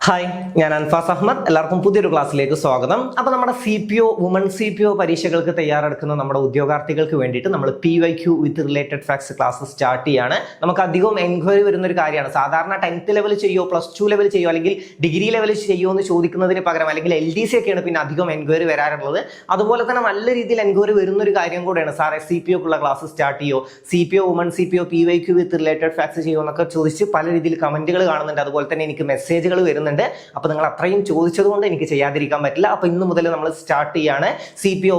Hi, ഞാൻ അൻഫാസ് അഹമ്മദ്. എല്ലാവർക്കും പുതിയൊരു ക്ലാസ്സിലേക്ക് സ്വാഗതം. അപ്പോൾ നമ്മുടെ വുമൺ CPO പരീക്ഷകൾക്ക് തയ്യാറെടുക്കുന്ന നമ്മുടെ ഉദ്യോഗാർത്ഥികൾക്ക് വേണ്ടിയിട്ട് നമ്മൾ PYQ വിത്ത് റിലേറ്റഡ് ഫാക്ട്സ് ക്ലാസ് സ്റ്റാർട്ട് ചെയ്യാണ്. നമുക്ക് അധികം എൻക്വയറി വരുന്ന ഒരു കാര്യമാണ്. സാധാരണ 10th ലെവൽ ചെയ്യോ, +2 ലെവൽ ചെയ്യോ, അല്ലെങ്കിൽ ഡിഗ്രി ലെവൽ ചെയ്യോ എന്ന് ചോദിക്കുന്നതിന് പകരം അല്ലെങ്കിൽ LDC ഒക്കെയാണ് പിന്നെ അധികം എൻക്വയറി വരാറുള്ളത്. അതുപോലെ തന്നെ നല്ല രീതിയിൽ എൻക്വയറി വരുന്ന ഒരു കാര്യം കൂടെയാണ്, സാറേ CPOക്കുള്ള ക്ലാസ് സ്റ്റാർട്ട് ചെയ്യോ, വുമൺ CPO PYQ വിത്ത് റിലേറ്റഡ് ഫാക്ട്സ് ചെയ്യോ എന്നൊക്കെ ചോദിച്ച് പല രീതിയിൽ കമന്റുകൾ കാണുന്നുണ്ട്. അതുപോലെ തന്നെ എനിക്ക് മെസ്സേജുകൾ വരുന്നുണ്ട്. അപ്പൊ നിങ്ങൾ അത്രയും ചോദിച്ചത് കൊണ്ട് എനിക്ക് ചെയ്യാതിരിക്കാൻ പറ്റില്ല. അപ്പൊ ഇന്ന് മുതൽ നമ്മൾ സ്റ്റാർട്ട് ചെയ്യാണ്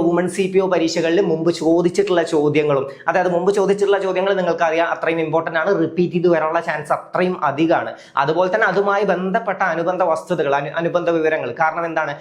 വുമൺ CPO പരീക്ഷകളിൽ മുമ്പ് ചോദിച്ചിട്ടുള്ള ചോദ്യങ്ങളും, അതായത് മുമ്പ് ചോദിച്ചിട്ടുള്ള ചോദ്യങ്ങൾ നിങ്ങൾക്കറിയാം അത്രയും ഇമ്പോർട്ടന്റ് ആണ്, റിപ്പീറ്റ് ചെയ്ത് വരാനുള്ള ചാൻസ് അത്രയും അധികമാണ്. അതുപോലെ തന്നെ അതുമായി ബന്ധപ്പെട്ട അനുബന്ധ വസ്തുതകൾ, അനുബന്ധ വിവരങ്ങൾ. കാരണം എന്താണ്,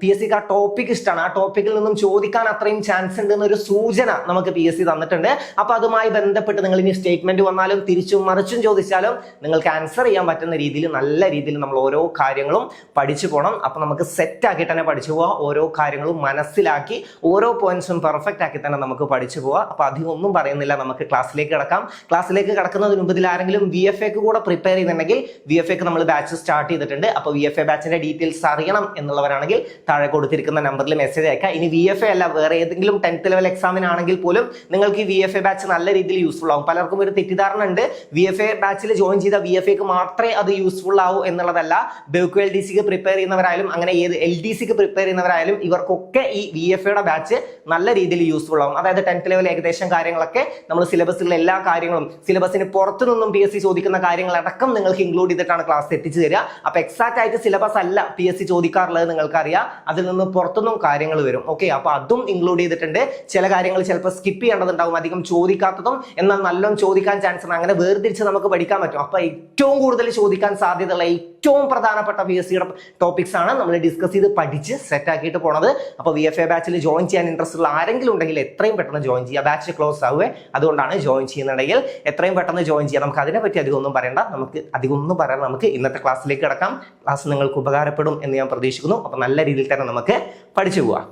PSCക്ക് ആ ടോപ്പിക് ഇഷ്ടമാണ്, ആ ടോപ്പിക്കിൽ നിന്നും ചോദിക്കാൻ അത്രയും ചാൻസ് ഉണ്ട് എന്നൊരു സൂചന നമുക്ക് PSC തന്നിട്ടുണ്ട്. അപ്പൊ അതുമായി ബന്ധപ്പെട്ട് നിങ്ങൾ ഇനി സ്റ്റേറ്റ്മെന്റ് വന്നാലും തിരിച്ചും മറിച്ചും ചോദിച്ചാലും നിങ്ങൾക്ക് ആൻസർ ചെയ്യാൻ പറ്റുന്ന രീതിയിൽ നല്ല രീതിയിൽ നമ്മൾ ഓരോ കാര്യങ്ങളും പഠിച്ചു പോകണം. അപ്പൊ നമുക്ക് സെറ്റ് ആക്കി തന്നെ പഠിച്ചു പോവാം. ഓരോ കാര്യങ്ങളും മനസ്സിലാക്കി ഓരോ പോയിന്റ്സും പെർഫെക്റ്റ് ആക്കി തന്നെ നമുക്ക് പഠിച്ചു പോവാം. അപ്പൊ അധികം ഒന്നും പറയുന്നില്ല, നമുക്ക് ക്ലാസ്സിലേക്ക് കിടക്കാം. ക്ലാസ്സിലേക്ക് കിടക്കുന്നതിന് മുമ്പ് ഇതിൽ ആരെങ്കിലും VFAക്ക് കൂടെ പ്രിപ്പയർ ചെയ്യുന്നുണ്ടെങ്കിൽ VFAക്ക് നമ്മൾ ബാച്ച് സ്റ്റാർട്ട് ചെയ്തിട്ടുണ്ട്. അപ്പൊ VFA ബാച്ചിന്റെ ഡീറ്റെയിൽസ് അറിയണം എന്നുള്ളവരാണെങ്കിൽ താഴെ കൊടുത്തിരിക്കുന്ന നമ്പറിൽ മെസ്സേജ് അയക്കാം. ഇനി VFA അല്ല, വേറെ ഏതെങ്കിലും 10th ലെവൽ എക്സാമിനാണെങ്കിൽ പോലും നിങ്ങൾക്ക് ഈ VFA ബാച്ച് നല്ല രീതിയിൽ യൂസ്ഫുൾ ആവും. പലർക്കും ഒരു തെറ്റിദ്ധാരണ ഉണ്ട്, VFA ബാച്ചിൽ ജോയിൻ ചെയ്ത VFAക്ക് മാത്രമേ അത് യൂസ്ഫുൾ ആവൂ എന്നുള്ളതല്ല. ബെവ്കു LDCക്ക് പ്രിപ്പയർ ചെയ്യുന്നവരായാലും അങ്ങനെ ഏത് LDCക്ക് പ്രിപ്പയർ ചെയ്യുന്നവരായാലും ഇവർക്കൊക്കെ ഈ VFAയുടെ ബാച്ച് നല്ല രീതിയിൽ യൂസ്ഫുൾ ആവും. അതായത് 10th ലെവൽ ഏകദേശം കാര്യങ്ങളൊക്കെ നമ്മൾ സിലബസിലുള്ള എല്ലാ കാര്യങ്ങളും, സിലബസിന് പുറത്തു നിന്നും PSC ചോദിക്കുന്ന കാര്യങ്ങളടക്കം നിങ്ങൾക്ക് ഇൻക്ലൂഡ് ചെയ്തിട്ടാണ് ക്ലാസ് എത്തിച്ചു തരിക. അപ്പൊ എക്സാക്ട് ആയിട്ട് സിലബസ് അല്ല PSC ചോദിക്കാറുള്ളത്, നിങ്ങൾക്കറിയാം. അതിൽ നിന്ന് പുറത്തുനിന്നും കാര്യങ്ങൾ വരും. ഓക്കെ, അപ്പൊ അതും ഇൻക്ലൂഡ് ചെയ്തിട്ടുണ്ട്. ചില കാര്യങ്ങൾ ചിലപ്പോൾ സ്കിപ്പ് ചെയ്യേണ്ടതുണ്ടാവും, അധികം ചോദിക്കാത്തതും എന്നാൽ നല്ലോണം ചോദിക്കാൻ ചാൻസ് ഉണ്ട്. അങ്ങനെ വേർതിരിച്ച് നമുക്ക് പഠിക്കാൻ പറ്റും. അപ്പൊ ഏറ്റവും കൂടുതൽ ചോദിക്കാൻ സാധ്യതയുള്ള ഏറ്റവും പ്രധാനപ്പെട്ട PSCയുടെ ടോപ്പിക്സ് ആണ് നമ്മൾ ഡിസ്കസ് ചെയ്ത് പഠിച്ച് സെറ്റ് ആക്കിയിട്ട് പോണത്. അപ്പോൾ VFA ബാച്ചിൽ ജോയിൻ ചെയ്യാൻ ഇൻട്രസ്റ്റ് ഉള്ള ആരെങ്കിലും ഉണ്ടെങ്കിൽ എത്രയും പെട്ടെന്ന് ജോയിൻ ചെയ്യുക. ബാച്ച് ക്ലോസ് ആവുക, അതുകൊണ്ടാണ് ജോയിൻ ചെയ്യുന്നുണ്ടെങ്കിൽ എത്രയും പെട്ടെന്ന് ജോയിൻ ചെയ്യാം. നമുക്ക് അതിനെപ്പറ്റി അധികം ഒന്നും പറയണ്ട, നമുക്ക് ഇന്നത്തെ ക്ലാസ്സിലേക്ക് കിടക്കാം. ക്ലാസ് നിങ്ങൾക്ക് ഉപകാരപ്പെടും എന്ന് ഞാൻ പ്രതീക്ഷിക്കുന്നു. അപ്പൊ നല്ല രീതിയിൽ തന്നെ നമുക്ക് പഠിച്ചു പോവാം.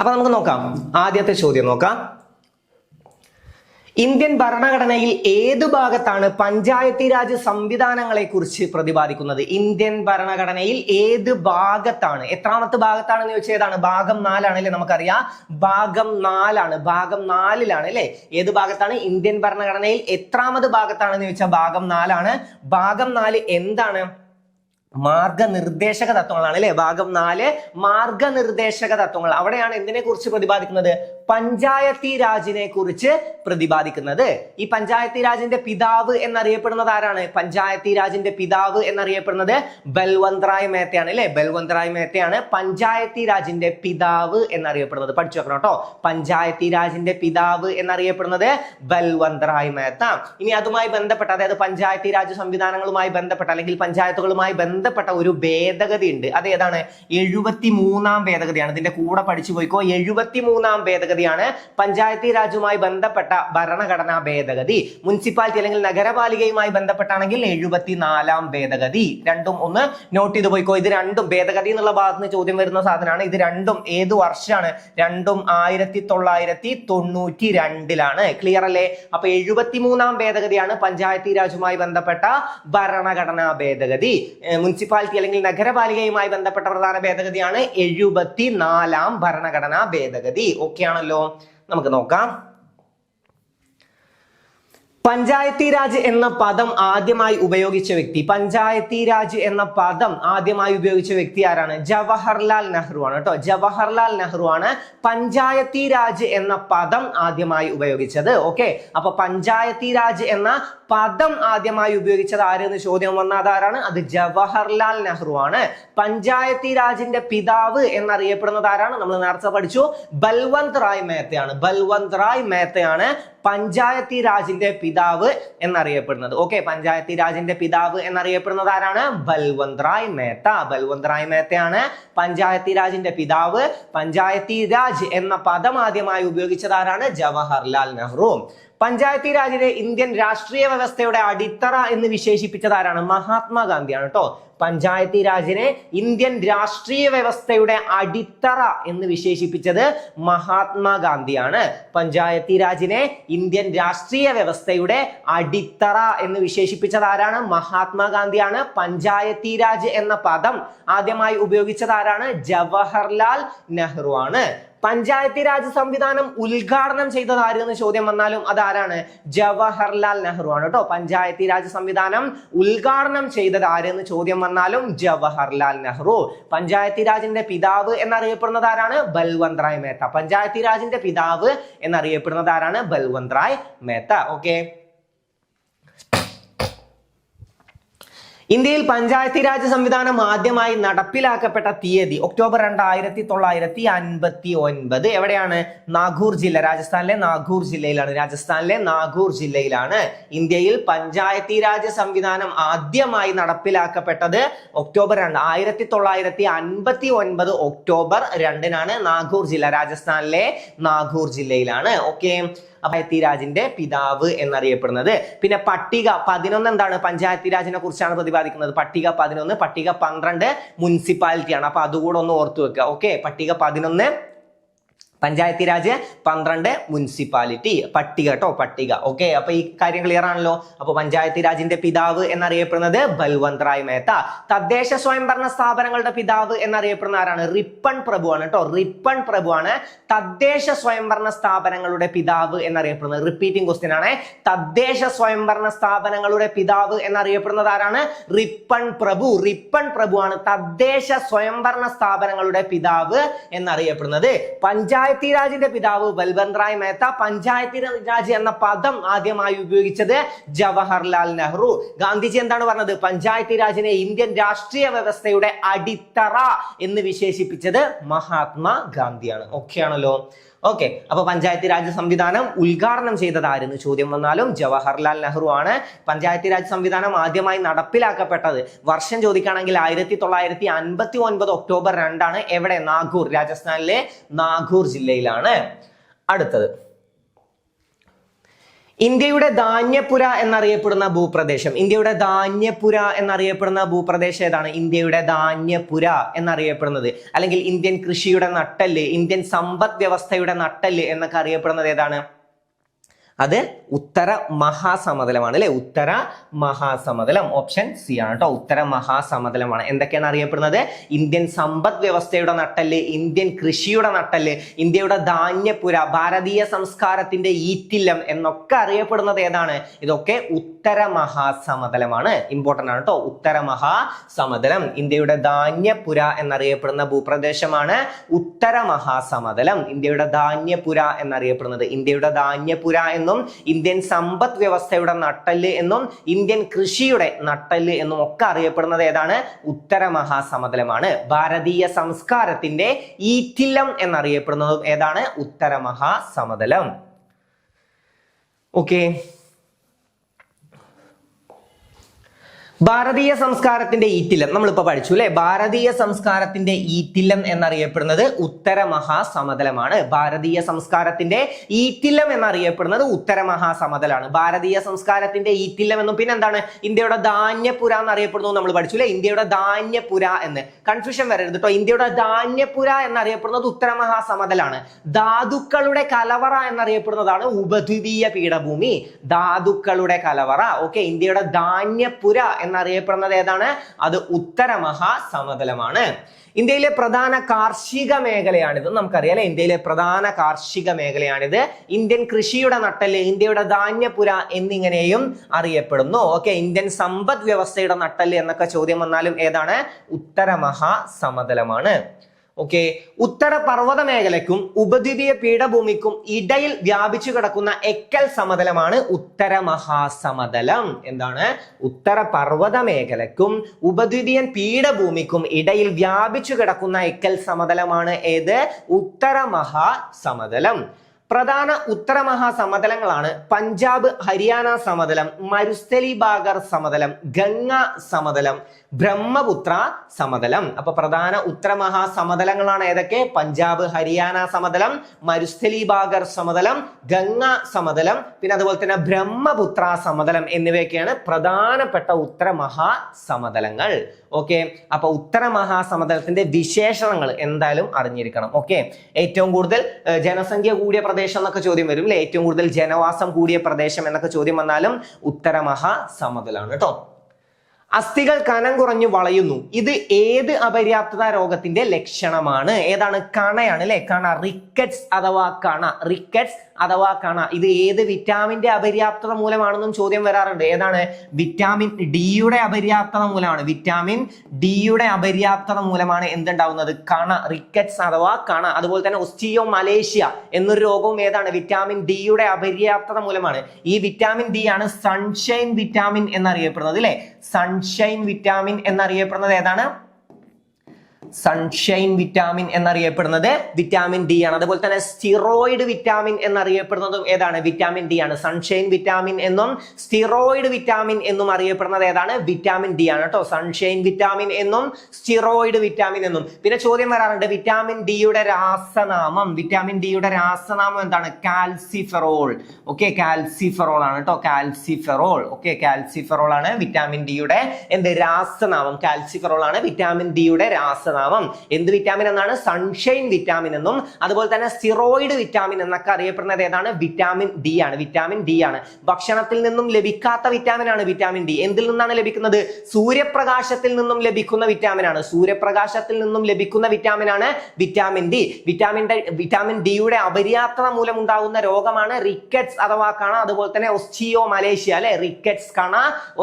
അപ്പൊ നമുക്ക് നോക്കാം, ആദ്യത്തെ ചോദ്യം നോക്കാം. ഇന്ത്യൻ ഭരണഘടനയിൽ ഏതു ഭാഗത്താണ് പഞ്ചായത്തി രാജ് സംവിധാനങ്ങളെ കുറിച്ച് പ്രതിപാദിക്കുന്നത്? ഇന്ത്യൻ ഭരണഘടനയിൽ ഏത് ഭാഗത്താണ്, എത്രാമത്തെ ഭാഗത്താണെന്ന് ചോദിച്ചാൽ ഏതാണ്? ഭാഗം 4 ആണ് അല്ലെ? നമുക്കറിയാം ഭാഗം 4 ആണ്, ഭാഗം 4-ലാണ് അല്ലെ? ഏത് ഭാഗത്താണ്? ഇന്ത്യൻ ഭരണഘടനയിൽ എത്രാമത് ഭാഗത്താണെന്ന് ചോദിച്ചാൽ ഭാഗം 4 ആണ്. ഭാഗം 4 എന്താണ്? മാർഗനിർദ്ദേശക തത്വങ്ങളാണ് അല്ലെ? ഭാഗം 4 മാർഗനിർദ്ദേശക തത്വങ്ങൾ. അവിടെയാണ് എന്തിനെ കുറിച്ച് പ്രതിപാദിക്കുന്നത്? പഞ്ചായത്തി രാജിനെ കുറിച്ച് പ്രതിപാദിക്കുന്നത്. ഈ പഞ്ചായത്തി രാജിന്റെ പിതാവ് എന്നറിയപ്പെടുന്നത് ആരാണ്? പഞ്ചായത്തി രാജിന്റെ പിതാവ് എന്നറിയപ്പെടുന്നത് ബൽവന്ത് റായ് മേത്തയാണ് അല്ലെ? ബൽവന്ത് റായ് മേത്തയാണ് പഞ്ചായത്തി രാജിന്റെ പിതാവ് എന്നറിയപ്പെടുന്നത്. പഠിച്ചു വെക്കണം കേട്ടോ. പഞ്ചായത്തി രാജിന്റെ പിതാവ് എന്നറിയപ്പെടുന്നത് ബൽവന്ത് റായ് മേത്ത. ഇനി അതുമായി ബന്ധപ്പെട്ട, അതായത് പഞ്ചായത്തി രാജ് സംവിധാനങ്ങളുമായി ബന്ധപ്പെട്ട അല്ലെങ്കിൽ പഞ്ചായത്തുകളുമായി ബന്ധപ്പെട്ട ഒരു ഭേദഗതി ഉണ്ട്. അത് ഏതാണ്? 73ാം ഭേദഗതിയാണ്. ഇതിന്റെ കൂടെ പഠിച്ചു പോയിക്കോ. 73ാം ഭേദഗതിയാണ് പഞ്ചായത്തി രാജുമായി ബന്ധപ്പെട്ട ഭരണഘടനാ ഭേദഗതി. മുനിസിപ്പാലിറ്റി അല്ലെങ്കിൽ നഗരപാലികയുമായി ബന്ധപ്പെട്ടാണെങ്കിൽ 74ാം ഭേദഗതി. രണ്ടും ഒന്ന് നോട്ട് ചെയ്ത് പോയിക്കോ. ഇത് രണ്ടും ഭേദഗതി എന്നുള്ള ഭാഗത്ത് നിന്ന് ചോദ്യം വരുന്ന സാധനമാണ്. ഇത് രണ്ടും ഏത് വർഷമാണ്? രണ്ടും 1992-ലാണ്. ക്ലിയർ അല്ലേ? അപ്പൊ 73ാം ഭേദഗതിയാണ് പഞ്ചായത്തി രാജുമായി ബന്ധപ്പെട്ട ഭരണഘടനാ ഭേദഗതി. മുനിസിപ്പാലിറ്റി അല്ലെങ്കിൽ നഗരപാലികയുമായി ബന്ധപ്പെട്ട പ്രധാന ഭേദഗതിയാണ് 74ാം ഭരണഘടനാ ഭേദഗതി. ഓക്കെ ആണല്ലോ? നമുക്ക് നോക്കാം. പഞ്ചായത്തി രാജ് എന്ന പദം ആദ്യമായി ഉപയോഗിച്ച വ്യക്തി, പഞ്ചായത്തി രാജ് എന്ന പദം ആദ്യമായി ഉപയോഗിച്ച വ്യക്തി ആരാണ്? ജവഹർലാൽ നെഹ്റു ആണ് കേട്ടോ. ജവഹർലാൽ നെഹ്റു ആണ് പഞ്ചായത്തി രാജ് എന്ന പദം ആദ്യമായി ഉപയോഗിച്ചത്. ഓക്കെ, അപ്പൊ പഞ്ചായത്തി രാജ് എന്ന പദം ആദ്യമായി ഉപയോഗിച്ചത് ആരെന്ന് ചോദ്യം വന്ന അതാരാണ്? അത് ജവഹർലാൽ നെഹ്റു ആണ്. പഞ്ചായത്തി രാജിന്റെ പിതാവ് എന്നറിയപ്പെടുന്നത് ആരാണ്? നമ്മൾ നേരത്തെ പഠിച്ചു, ബൽവന്ത് റായ് മേത്തയാണ്. ബൽവന്ത് റായ് മേത്തയാണ് പഞ്ചായത്തി രാജിന്റെ പിതാവ് എന്നറിയപ്പെടുന്നത്. ഓക്കെ, പഞ്ചായത്തി രാജിന്റെ പിതാവ് എന്നറിയപ്പെടുന്നത് ആരാണ്? ബൽവന്ത് റായ് മേത്ത. ബൽവന്ത് റായ് മേത്തയാണ് പഞ്ചായത്തി രാജിന്റെ പിതാവ്. പഞ്ചായത്തി രാജ് എന്ന പദം ആദ്യമായി ഉപയോഗിച്ചത് ആരാണ്? ജവഹർലാൽ നെഹ്റു. പഞ്ചായത്തി രാജിനെ ഇന്ത്യൻ രാഷ്ട്രീയ വ്യവസ്ഥയുടെ അടിത്തറ എന്ന് വിശേഷിപ്പിച്ചത് ആരാണ്? മഹാത്മാഗാന്ധിയാണ് കേട്ടോ. പഞ്ചായത്തി രാജിനെ ഇന്ത്യൻ രാഷ്ട്രീയ വ്യവസ്ഥയുടെ അടിത്തറ എന്ന് വിശേഷിപ്പിച്ചത് മഹാത്മാഗാന്ധിയാണ്. പഞ്ചായത്തി രാജിനെ ഇന്ത്യൻ രാഷ്ട്രീയ വ്യവസ്ഥയുടെ അടിത്തറ എന്ന് വിശേഷിപ്പിച്ചത് ആരാണ്? മഹാത്മാഗാന്ധിയാണ്. പഞ്ചായത്തി രാജ് എന്ന പദം ആദ്യമായി ഉപയോഗിച്ചത് ആരാണ്? ജവഹർലാൽ നെഹ്റു ആണ്. പഞ്ചായത്തി രാജ് സംവിധാനം ഉദ്ഘാടനം ചെയ്തത് ആര് എന്ന് ചോദ്യം വന്നാലും അതാരാണ്? ജവഹർലാൽ നെഹ്റു ആണ് കേട്ടോ. പഞ്ചായത്തി രാജ് സംവിധാനം ഉദ്ഘാടനം ചെയ്തത് ആര് എന്ന് ചോദ്യം വന്നാലും ജവഹർലാൽ നെഹ്റു. പഞ്ചായത്തി രാജിന്റെ പിതാവ് എന്നറിയപ്പെടുന്നത് ആരാണ്? ബൽവന്ത് റായ് മേത്ത. പഞ്ചായത്തി രാജിന്റെ പിതാവ് എന്നറിയപ്പെടുന്നത് ആരാണ്? ബൽവന്ത് റായ് മേത്ത. ഓക്കെ. ഇന്ത്യയിൽ പഞ്ചായത്തി രാജ് സംവിധാനം ആദ്യമായി നടപ്പിലാക്കപ്പെട്ട തീയതി ഒക്ടോബർ 2, 1959. എവിടെയാണ്? നാഗൂർ ജില്ല, രാജസ്ഥാനിലെ നാഗൂർ ജില്ലയിലാണ്. രാജസ്ഥാനിലെ നാഗൂർ ജില്ലയിലാണ് ഇന്ത്യയിൽ പഞ്ചായത്തി രാജ് സംവിധാനം ആദ്യമായി നടപ്പിലാക്കപ്പെട്ടത് ഒക്ടോബർ 2, 1959 ഒക്ടോബർ 2 നാഗൂർ ജില്ല, രാജസ്ഥാനിലെ നാഗൂർ ജില്ലയിലാണ്. ഓക്കെ. പഞ്ചായത്തി രാജിന്റെ പിതാവ് എന്നറിയപ്പെടുന്നത്. പിന്നെ പട്ടിക 11 എന്താണ്? പഞ്ചായത്തി രാജിനെ കുറിച്ചാണ് പ്രതിപാദിക്കുന്നത്. പട്ടിക 11, പട്ടിക 12 മുനിസിപ്പാലിറ്റിയാണ്. അപ്പൊ അതുകൂടെ ഒന്ന് ഓർത്തു വെക്കുക. ഓക്കെ. പട്ടിക 11 പഞ്ചായത്തി രാജ്, 12 മുനിസിപ്പാലിറ്റി. പട്ടിക കേട്ടോ, പട്ടിക. ഓക്കെ. അപ്പൊ ഈ കാര്യം ക്ലിയർ ആണല്ലോ. അപ്പൊ പഞ്ചായത്തി രാജിന്റെ പിതാവ് എന്നറിയപ്പെടുന്നത് ബൽവന്ത് റായ് മേത്ത. തദ്ദേശ സ്വയംഭരണ സ്ഥാപനങ്ങളുടെ പിതാവ് എന്നറിയപ്പെടുന്ന ആരാണ്? റിപ്പൺ പ്രഭുവാണ് കേട്ടോ. റിപ്പൺ പ്രഭുവാണ് തദ്ദേശ സ്വയംഭരണ സ്ഥാപനങ്ങളുടെ പിതാവ് എന്നറിയപ്പെടുന്നത്. റിപ്പീറ്റിംഗ് ക്വസ്റ്റ്യൻ ആണ്. തദ്ദേശ സ്വയംഭരണ സ്ഥാപനങ്ങളുടെ പിതാവ് എന്നറിയപ്പെടുന്നത് ആരാണ്? റിപ്പൺ പ്രഭു. റിപ്പൺ പ്രഭുവാണ് തദ്ദേശ സ്വയംഭരണ സ്ഥാപനങ്ങളുടെ പിതാവ് എന്നറിയപ്പെടുന്നത്. പഞ്ചായത്തി രാജിന്റെ പിതാവ് ബൽവന്ത് റായ് മേത്ത. പഞ്ചായത്തി രാജ് എന്ന പദം ആദ്യമായി ഉപയോഗിച്ചത് ജവഹർലാൽ നെഹ്റു. ഗാന്ധിജി എന്താണ് പറഞ്ഞത്? പഞ്ചായത്തി രാജിനെ ഇന്ത്യൻ രാഷ്ട്രീയ വ്യവസ്ഥയുടെ അടിത്തറ എന്ന് വിശേഷിപ്പിച്ചത് മഹാത്മാ ഗാന്ധിയാണ്. ഓക്കെ ആണല്ലോ. ഓക്കെ. അപ്പൊ പഞ്ചായത്തി രാജ് സംവിധാനം ഉദ്ഘാടനം ചെയ്തത് ആരെന്ന് ചോദ്യം വന്നാലും ജവഹർലാൽ നെഹ്റു ആണ്. പഞ്ചായത്തി രാജ് സംവിധാനം ആദ്യമായി നടപ്പിലാക്കപ്പെട്ടത് വർഷം ചോദിക്കുകയാണെങ്കിൽ 1959 ഒക്ടോബർ 2. എവിടെ? നാഗൂർ, രാജസ്ഥാനിലെ നാഗൂർ ജില്ലയിലാണ്. അടുത്തത് ഇന്ത്യയുടെ ധാന്യപുര എന്നറിയപ്പെടുന്ന ഭൂപ്രദേശം. ഇന്ത്യയുടെ ധാന്യപുര എന്നറിയപ്പെടുന്ന ഭൂപ്രദേശം ഏതാണ്? ഇന്ത്യയുടെ ധാന്യപുര എന്നറിയപ്പെടുന്നത്, അല്ലെങ്കിൽ ഇന്ത്യൻ കൃഷിയുടെ നട്ടെല്ല്, ഇന്ത്യൻ സമ്പദ് വ്യവസ്ഥയുടെ നട്ടെല്ല് എന്നൊക്കെ അറിയപ്പെടുന്നത് ഏതാണ്? അത് ഉത്തര മഹാസമതലമാണ് അല്ലെ. ഉത്തര മഹാസമതലം. ഓപ്ഷൻ സി ആണ് കേട്ടോ. ഉത്തര മഹാസമതലമാണ്. എന്തൊക്കെയാണ് അറിയപ്പെടുന്നത്? ഇന്ത്യൻ സമ്പദ് വ്യവസ്ഥയുടെ നട്ടെല്ല്, ഇന്ത്യൻ കൃഷിയുടെ നട്ടെല്ല്, ഇന്ത്യയുടെ ധാന്യപുര, ഭാരതീയ സംസ്കാരത്തിന്റെ ഈറ്റില്ലം എന്നൊക്കെ അറിയപ്പെടുന്നത് ഏതാണ്? ഇതൊക്കെ ഉത്തര മഹാസമതലമാണ്. ഇമ്പോർട്ടന്റ് ആണ് കേട്ടോ. ഉത്തര മഹാസമതലം. ഇന്ത്യയുടെ ധാന്യപുര എന്നറിയപ്പെടുന്ന ഭൂപ്രദേശമാണ് ഉത്തര മഹാസമതലം. ഇന്ത്യയുടെ ധാന്യപുര എന്നറിയപ്പെടുന്നത്, ഇന്ത്യയുടെ ധാന്യപുര എന്നും ഇന്ത്യൻ സമ്പദ് വ്യവസ്ഥയുടെ നട്ടെല്ല് എന്നും ഇന്ത്യൻ കൃഷിയുടെ നട്ടെല്ല് എന്നും ഒക്കെ അറിയപ്പെടുന്നത് ഏതാണ്? ഉത്തര മഹാസമതലമാണ്. ഭാരതീയ സംസ്കാരത്തിന്റെ ഈറ്റില്ലം എന്നറിയപ്പെടുന്നതും ഏതാണ്? ഉത്തര മഹാസമതലം. ഓക്കെ. ഭാരതീയ സംസ്കാരത്തിന്റെ ഈറ്റില്ലം നമ്മളിപ്പോ പഠിച്ചു അല്ലെ. ഭാരതീയ സംസ്കാരത്തിന്റെ ഈറ്റില്ലം എന്നറിയപ്പെടുന്നത് ഉത്തര മഹാസമതലമാണ്. ഭാരതീയ സംസ്കാരത്തിന്റെ ഈറ്റില്ലം എന്നറിയപ്പെടുന്നത് ഉത്തര മഹാസമതലാണ്. ഭാരതീയ സംസ്കാരത്തിന്റെ ഈറ്റില്ലം എന്നും പിന്നെന്താണ്? ഇന്ത്യയുടെ ധാന്യപുര എന്നറിയപ്പെടുന്നു നമ്മൾ പഠിച്ചു അല്ലെ. ഇന്ത്യയുടെ ധാന്യപുര എന്ന് കൺഫ്യൂഷൻ വരരുത് കേട്ടോ. ഇന്ത്യയുടെ ധാന്യപുര എന്നറിയപ്പെടുന്നത് ഉത്തര മഹാസമതലാണ്. ധാതുക്കളുടെ കലവറ എന്നറിയപ്പെടുന്നതാണ് ഉപദ്വീപീയ പീഠഭൂമി. ധാതുക്കളുടെ കലവറ. ഓക്കെ. ഇന്ത്യയുടെ ധാന്യപുര എന്നറിയപ്പെടുന്നത് ഏതാണ്? അത് ഉത്തര മഹാസമതലമാണ്. ഇന്ത്യയിലെ പ്രധാന കാർഷിക മേഖലയാണിത്. നമുക്കറിയാം അല്ലെ. ഇന്ത്യയിലെ പ്രധാന കാർഷിക മേഖലയാണിത്. ഇന്ത്യൻ കൃഷിയുടെ നട്ടെല്ല്, ഇന്ത്യയുടെ ധാന്യപുര എന്നിങ്ങനെയും അറിയപ്പെടുന്നു. ഓക്കെ. ഇന്ത്യൻ സമ്പദ് വ്യവസ്ഥയുടെ നട്ടെല്ല് എന്നൊക്കെ ചോദ്യം വന്നാലും ഏതാണ്? ഉത്തര മഹാസമതലമാണ്. ഓക്കെ. ഉത്തര പർവ്വത മേഖലയ്ക്കും ഉപദ്വീപീയ പീഠഭൂമിക്കും ഇടയിൽ വ്യാപിച്ചു കിടക്കുന്ന എക്കൽ സമതലമാണ് ഉത്തര മഹാസമതലം. എന്താണ്? ഉത്തര പർവ്വത മേഖലയ്ക്കും ഉപദ്വീപിയൻ പീഠഭൂമിക്കും ഇടയിൽ വ്യാപിച്ചു കിടക്കുന്ന എക്കൽ സമതലമാണ് ഏത്? ഉത്തര മഹാസമതലം. പ്രധാന ഉത്തരമഹാസമതലങ്ങളാണ് പഞ്ചാബ് ഹരിയാന സമതലം, മരുസ്ഥലി ബാഗർ സമതലം, ഗംഗ സമതലം, ബ്രഹ്മപുത്ര സമതലം. അപ്പൊ പ്രധാന ഉത്തരമഹാസമതലങ്ങളാണ് ഏതൊക്കെ? പഞ്ചാബ് ഹരിയാന സമതലം, മരുസ്ഥലി ബാഗർ സമതലം, ഗംഗ സമതലം, പിന്നെ അതുപോലെ തന്നെ ബ്രഹ്മപുത്ര സമതലം എന്നിവയൊക്കെയാണ് പ്രധാനപ്പെട്ട ഉത്തരമഹാസമതലങ്ങൾ. ഓക്കെ, അപ്പൊ ഉത്തരമഹാസമതലത്തിന്റെ വിശേഷണങ്ങൾ എന്തായാലും അറിഞ്ഞിരിക്കണം. ഓക്കെ, ഏറ്റവും കൂടുതൽ ജനസംഖ്യ കൂടിയ പ്രദേശം എന്നൊക്കെ ചോദ്യം വരും അല്ലെ, ഏറ്റവും കൂടുതൽ ജനവാസം കൂടിയ പ്രദേശം എന്നൊക്കെ ചോദ്യം വന്നാലും ഉത്തരമഹാസമതലാണ് കേട്ടോ. അസ്ഥികൾ കനം കുറഞ്ഞു വളയുന്നു. ഇത് ഏത് അപര്യാപ്തത രോഗത്തിന്റെ ലക്ഷണമാണ്? ഏതാണ്? കണയാണ് അല്ലെ, കണ, റിക്കറ്റ്സ് അഥവാ കണ, റിക്കറ്റ്സ് അഥവാ കണ. ഇത് ഏത് വിറ്റാമിന്റെ അപര്യാപ്തത മൂലമാണെന്നും ചോദ്യം വരാറുണ്ട്. ഏതാണ്? വിറ്റാമിൻ ഡിയുടെ അപര്യാപ്തത മൂലമാണ്. വിറ്റാമിൻ ഡിയുടെ അപര്യാപ്തത മൂലമാണ് എന്തുണ്ടാവുന്നത്? കണ, റിക്കറ്റ്സ് അഥവാ കണ. അതുപോലെ തന്നെ ഓസ്റ്റിയോമലേഷ്യ എന്നൊരു രോഗവും ഏതാണ്? വിറ്റാമിൻ ഡിയുടെ അപര്യാപ്തത മൂലമാണ്. ഈ വിറ്റാമിൻ ഡി ആണ് സൺഷൈൻ വിറ്റാമിൻ എന്നറിയപ്പെടുന്നത് അല്ലെ. സൺഷൈൻ വിറ്റാമിൻ എന്നറിയപ്പെടുന്നത് ഏതാണ്? സൺഷൈൻ വിറ്റാമിൻ എന്നറിയപ്പെടുന്നത് വിറ്റാമിൻ ഡി ആണ്. അതുപോലെ തന്നെ സ്റ്റിറോയിഡ് വിറ്റാമിൻ എന്നറിയപ്പെടുന്നതും ഏതാണ്? വിറ്റാമിൻ ഡി ആണ്. സൺഷൈൻ വിറ്റാമിൻ എന്നും സ്റ്റിറോയിഡ് വിറ്റാമിൻ എന്നും അറിയപ്പെടുന്നത് ഏതാണ്? വിറ്റാമിൻ ഡി ആണ് കേട്ടോ. സൺഷൈൻ വിറ്റാമിൻ എന്നും സ്റ്റിറോയിഡ് വിറ്റാമിൻ എന്നും. പിന്നെ ചോദ്യം വരാറുണ്ട് വിറ്റാമിൻ ഡിയുടെ രാസനാമം. വിറ്റാമിൻ ഡിയുടെ രാസനാമം എന്താണ്? കാൽസിഫെറോൾ. ഓക്കെ, കാൽസിഫെറോൾ ആണ് കേട്ടോ. കാൽസിഫെറോൾ. ഓക്കെ, കാൽസിഫെറോൾ ആണ് വിറ്റാമിൻ ഡിയുടെ രാസനാമം. കാൽസിഫെറോൾ ആണ് വിറ്റാമിൻ ഡിയുടെ രാസനാമം. എന്ത് വിറ്റാമിൻ എന്നാണ്? സൺഷൈൻ വിറ്റാമിൻ എന്നും അതുപോലെ തന്നെ സ്റ്റിറോയിഡ് വിറ്റാമിൻ എന്നൊക്കെ അറിയപ്പെടുന്നത് ഏതാണ്? വിറ്റാമിൻ ഡി ആണ്. വിറ്റാമിൻ ഡി ആണ്. ഭക്ഷണത്തിൽ നിന്നും ലഭിക്കാത്ത വിറ്റാമിൻ ആണ് വിറ്റാമിൻ ഡി. എന്തിൽ നിന്നാണ് ലഭിക്കുന്നത്? സൂര്യപ്രകാശത്തിൽ നിന്നും ലഭിക്കുന്ന വിറ്റാമിൻ ആണ്. സൂര്യപ്രകാശത്തിൽ നിന്നും ലഭിക്കുന്ന വിറ്റാമിൻ ആണ് വിറ്റാമിൻ ഡി. വിറ്റാമിൻ ഡിയുടെ അപര്യാപ്തത മൂലം ഉണ്ടാകുന്ന രോഗമാണ് റിക്കറ്റ്സ് അഥവാ കണ. അതുപോലെ തന്നെ ഓസ്റ്റിയോമലേഷ്യ അല്ലെ. റിക്കറ്റ്സ്, കണ,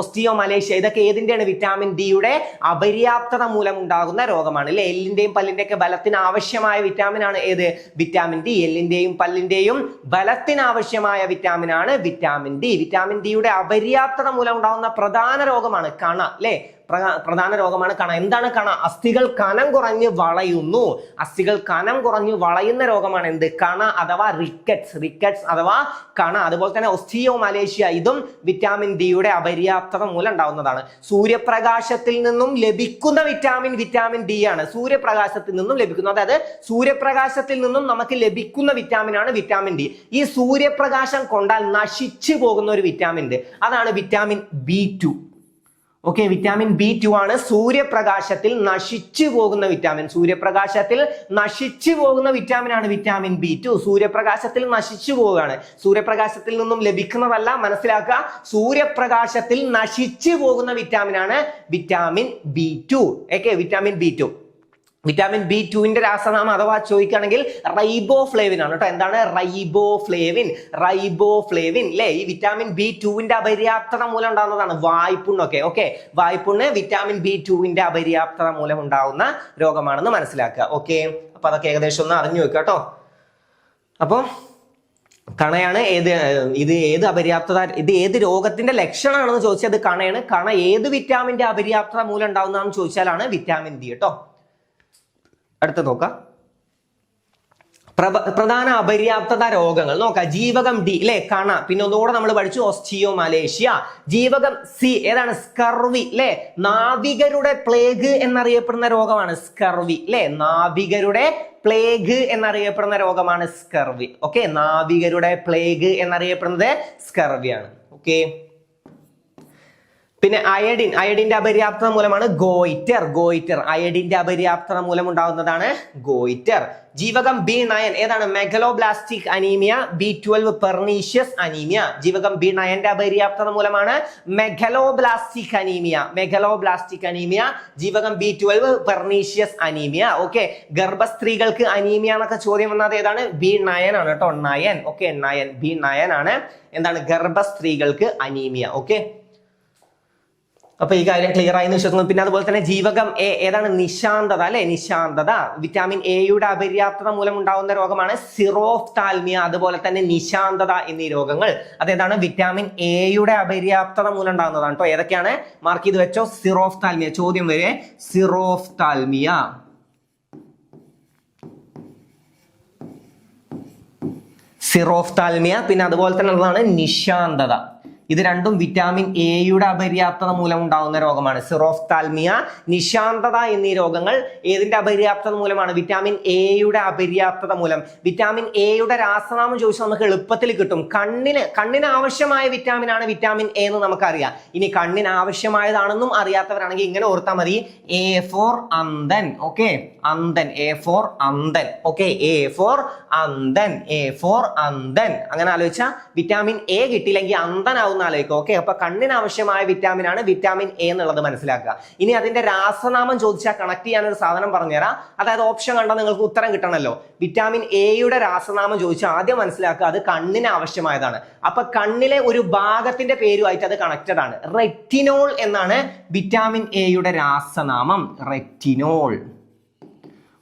ഓസ്റ്റിയോമലേഷ്യ ഇതൊക്കെ ഏതിന്റെയാണ്? വിറ്റാമിൻ ഡിയുടെ അപര്യാപ്തത മൂലം ഉണ്ടാകുന്ന രോഗമാണ്. എല്ലിന്റെയും പല്ലിന്റെ ഒക്കെ ബലത്തിന് ആവശ്യമായ വിറ്റാമിൻ ആണ് ഏത്? Vitamin D. എല്ലിന്റെയും പല്ലിന്റെയും ബലത്തിന് ആവശ്യമായ വിറ്റാമിൻ ആണ് വിറ്റാമിൻ ഡി. വിറ്റാമിൻ ഡിയുടെ അപര്യാപ്തത മൂലം ഉണ്ടാകുന്ന പ്രധാന രോഗമാണ് കണ അല്ലെ. പ്രധാന രോഗമാണ് കണ. എന്താണ് കണ? അസ്ഥികൾ കനം കുറഞ്ഞ് വളയുന്നു. അസ്ഥികൾ കനം കുറഞ്ഞു വളയുന്ന രോഗമാണ് എന്ത്? കണ അഥവാ റിക്കറ്റ്സ്. റിക്കറ്റ്സ് അഥവാ കണ. അതുപോലെ തന്നെ ഓസ്റ്റിയോമലേഷ്യ ഇതും വിറ്റാമിൻ ഡിയുടെ അപര്യാപ്തത മൂലം ഉണ്ടാവുന്നതാണ്. സൂര്യപ്രകാശത്തിൽ നിന്നും ലഭിക്കുന്ന വിറ്റാമിൻ ഡി ആണ്. സൂര്യപ്രകാശത്തിൽ നിന്നും ലഭിക്കുന്നു, അതായത് സൂര്യപ്രകാശത്തിൽ നിന്നും നമുക്ക് ലഭിക്കുന്ന വിറ്റാമിൻ ആണ് വിറ്റാമിൻ ഡി. ഈ സൂര്യപ്രകാശം കൊണ്ടാൽ നശിച്ചു പോകുന്ന ഒരു വിറ്റാമിൻ ഉണ്ട്, അതാണ് vitamin B2. Okay, vitamin B2 ആണ് സൂര്യപ്രകാശത്തിൽ നശിച്ചു പോകുന്ന വിറ്റാമിൻ. സൂര്യപ്രകാശത്തിൽ നശിച്ചു പോകുന്ന വിറ്റാമിൻ ആണ് വിറ്റാമിൻ B2. സൂര്യപ്രകാശത്തിൽ നശിച്ചു പോവുകയാണ്, സൂര്യപ്രകാശത്തിൽ നിന്നും ലഭിക്കുന്നതല്ല, മനസ്സിലാക്കുക. സൂര്യപ്രകാശത്തിൽ നശിച്ചു പോകുന്ന വിറ്റാമിൻ ആണ് vitamin B2. Okay, vitamin B2. Vitamin B2ന്റെ രാസനാമം അഥവാ ചോദിക്കുകയാണെങ്കിൽ റൈബോഫ്ലേവിൻ ആണ് കേട്ടോ. എന്താണ്? റൈബോഫ്ലേവിൻ. റൈബോഫ്ലേവിൻ അല്ലെ. ഈ വിറ്റാമിൻ B2ന്റെ അപര്യാപ്തത മൂലം ഉണ്ടാകുന്നതാണ് വായ്പുണ്ണൊക്കെ. ഓക്കെ, വായ്പുണ്ണ് വിറ്റാമിൻ B2ന്റെ അപര്യാപ്തത മൂലം ഉണ്ടാകുന്ന രോഗമാണെന്ന് മനസ്സിലാക്കുക. ഓക്കെ, അപ്പൊ അതൊക്കെ ഏകദേശം ഒന്ന് അറിഞ്ഞു വെക്കുക കേട്ടോ. അപ്പൊ കണയാണ് ഇത് ഏത് അപര്യാപ്തത, ഇത് ഏത് രോഗത്തിന്റെ ലക്ഷണമാണെന്ന് ചോദിച്ചാൽ അത് കണയാണ്. കണ ഏത് വിറ്റാമിന്റെ അപര്യാപ്തത മൂലം ഉണ്ടാകുന്നതാണെന്ന് ചോദിച്ചാലാണ് വിറ്റാമിൻ ഡി കേട്ടോ. അടുത്ത നോക്കാം, പ്രധാന അപര്യാപ്തത രോഗങ്ങൾ നോക്കാം. ജീവകം ഡി അല്ലെ, കണ. പിന്നെ ഒന്നുകൂടെ നമ്മൾ പഠിച്ചു ഓസ്റ്റിയോമലേഷ്യ. ജീവകം സി ഏതാണ്? സ്കർവി അല്ലെ. നാവികരുടെ പ്ലേഗ് എന്നറിയപ്പെടുന്ന രോഗമാണ് സ്കർവി അല്ലെ. നാവികരുടെ പ്ലേഗ് എന്നറിയപ്പെടുന്ന രോഗമാണ് സ്കർവി. ഓക്കെ, നാവികരുടെ പ്ലേഗ് എന്നറിയപ്പെടുന്നത് സ്കർവിയാണ്. ഓക്കെ, പിന്നെ അയഡിന്റെ അപര്യാപ്തത മൂലമാണ് ഗോയിറ്റർ. അയഡിന്റെ അപര്യാപ്തത മൂലം ഉണ്ടാകുന്നതാണ് ഗോയിറ്റർ. ജീവകം B9 ഏതാണ്? Megaloblastic anaemia, B12 pernicious anaemia. ജീവകം B9ന്റെ അപര്യാപ്തത മൂലമാണ് മെഗലോബ്ലാസ്റ്റിക് അനീമിയ. ജീവകം B12 പെർനീഷ്യസ് അനീമിയ. ഓക്കെ, ഗർഭസ്ത്രീകൾക്ക് അനീമിയ എന്നൊക്കെ ചോദ്യം വന്നത് ഏതാണ്? B9 ആണ് കേട്ടോ. 9. ഓക്കെ, 9 B9 ആണ്. എന്താണ്? ഗർഭസ്ത്രീകൾക്ക് അനീമിയ. ഓക്കെ, അപ്പൊ ഈ കാര്യം ക്ലിയർ ആയി വിശ്വസിക്കുന്നു. പിന്നെ അതുപോലെ തന്നെ ജീവകം എ ഏതാണ്? നിശാന്തത അല്ലെ. നിശാന്തത വിറ്റാമിൻ എയുടെ അപര്യാപ്തത മൂലം ഉണ്ടാകുന്ന രോഗമാണ് സിറോഫ്താൽമിയ. അതുപോലെ തന്നെ നിശാന്തത എന്നീ രോഗങ്ങൾ അതേതാണ്? വിറ്റാമിൻ എയുടെ അപര്യാപ്തത മൂലം ഉണ്ടാകുന്നതാണ് കേട്ടോ. ഏതൊക്കെയാണ്? മാർക്ക് ചെയ്ത് വെച്ചോ. സിറോഫ്താൽമിയ ചോദ്യം വരെ. സിറോഫ്താൽമിയ. പിന്നെ അതുപോലെ തന്നെ ഉള്ളതാണ് നിശാന്തത. ഇത് രണ്ടും വിറ്റാമിൻ എയുടെ അപര്യാപ്തത മൂലം ഉണ്ടാകുന്ന രോഗമാണ്. സിറോഫ്താൽമിയ, നിശാന്തത എന്നീ രോഗങ്ങൾ ഏതിന്റെ അപര്യാപ്തത മൂലമാണ്? വിറ്റാമിൻ എയുടെ അപര്യാപ്തത മൂലം. വിറ്റാമിൻ എയുടെ രാസനാമം ചോദിച്ചാൽ നമുക്ക് എളുപ്പത്തിൽ കിട്ടും. കണ്ണിന് ആവശ്യമായ വിറ്റാമിൻ ആണ് വിറ്റാമിൻ എ എന്ന് നമുക്കറിയാം. ഇനി കണ്ണിന് ആവശ്യമായതാണെന്നും അറിയാത്തവരാണെങ്കിൽ ഇങ്ങനെ ഓർത്താൽ മതി, എ ഫോർ അന്ധൻ. ഓക്കെ, അന്ധൻ, എ ഫോർ അന്ധൻ. ഓക്കെ, എ ഫോർ അന്ധൻ, എ ഫോർ അന്ധൻ. അങ്ങനെ ആലോചിച്ചാൽ വിറ്റാമിൻ എ കിട്ടിയില്ലെങ്കിൽ അന്ധനാവുന്ന ആലോചിക്കുക. ഓക്കെ, അപ്പൊ കണ്ണിന് ആവശ്യമായ വിറ്റാമിൻ ആണ് വിറ്റാമിൻ എ എന്നുള്ളത് മനസ്സിലാക്കുക. ഇനി അതിന്റെ രാസനാമം ചോദിച്ചാൽ കണക്ട് ചെയ്യാൻ ഒരു സാധനം പറഞ്ഞുതരാം. അതായത് ഓപ്ഷൻ കണ്ടാൽ നിങ്ങൾക്ക് ഉത്തരം കിട്ടണമല്ലോ. വിറ്റാമിൻ എയുടെ രാസനാമം ചോദിച്ചാൽ ആദ്യം മനസ്സിലാക്കുക അത് കണ്ണിന് ആവശ്യമായതാണ്. അപ്പൊ കണ്ണിലെ ഒരു ഭാഗത്തിന്റെ പേരുമായിട്ട് അത് കണക്റ്റഡ് ആണ്. റെറ്റിനോൾ എന്നാണ് വിറ്റാമിൻ എയുടെ രാസനാമം, റെറ്റിനോൾ.